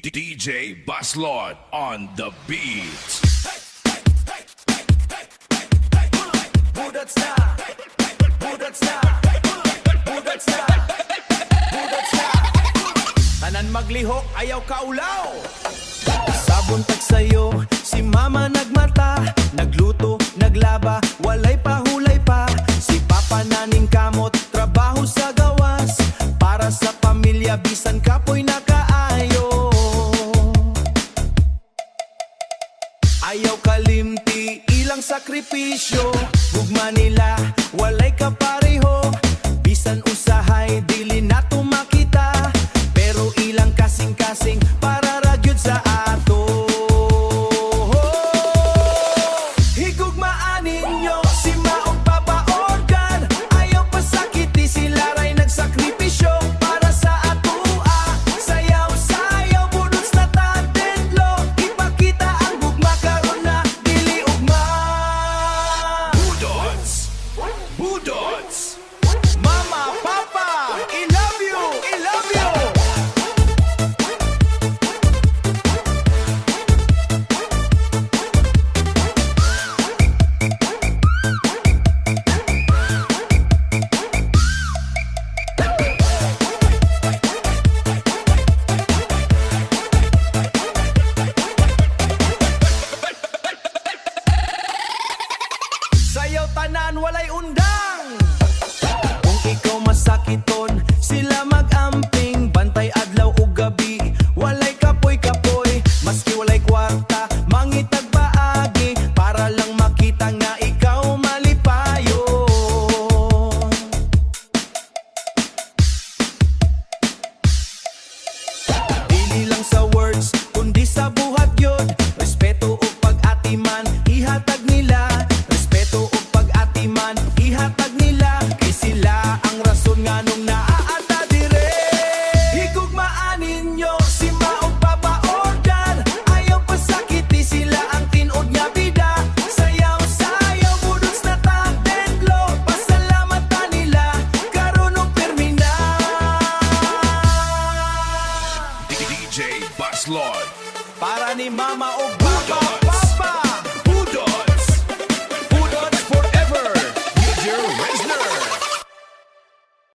DJ Baslord on the beat. Budat na, budat na, budat na, budat na. Tanan maglihok, ayaw kaulaw. Sa buntag sa'yo, si mama nagmata, nagluto, naglaba, walay pa hulay pa. Si papa naning kamot, trabaho sa gawas, para sa pamilya bisan kapoy nakaayo. Ayaw kalimti, ilang sakripisyo, gugma nila, walay kapareho. Bisan usahay, dili na tumakita, pero ilang kasing-kasing para ragyod sa ato. Higugmaan ninyo, si maong papaorgan, ayaw pasakiti, sila ray nagsakripisyo para sa atua. Sayaw-sayaw, budots na tatendlo, ipakita ang gugma karon na dili ugma. Budots! Budots! Mama, Papa, I love you, I love you. Sayaw tanan, walay undang. Kung ikaw masakiton, sila mag-amping, bantay adlaw o gabi, walay kapoy-kapoy, maski walay kwarta, mangitag paagi, para lang makita nga ikaw malipayo. Dili lang sa words, kundi sa buhat yun, respeto o pag-atiman, ihatag nila. Respeto o pag-atiman, ihatag nila, kay sila ang rason nga nung naaata dire. Higugmaan ninyo, si maong papaorgan, ayaw pasakiti, sila ang tinod nga bida. Sayaw-sayaw, budots na tatendlo, pasalamatan nila, karon og permina. DJ Baslord. Para ni mama o papa.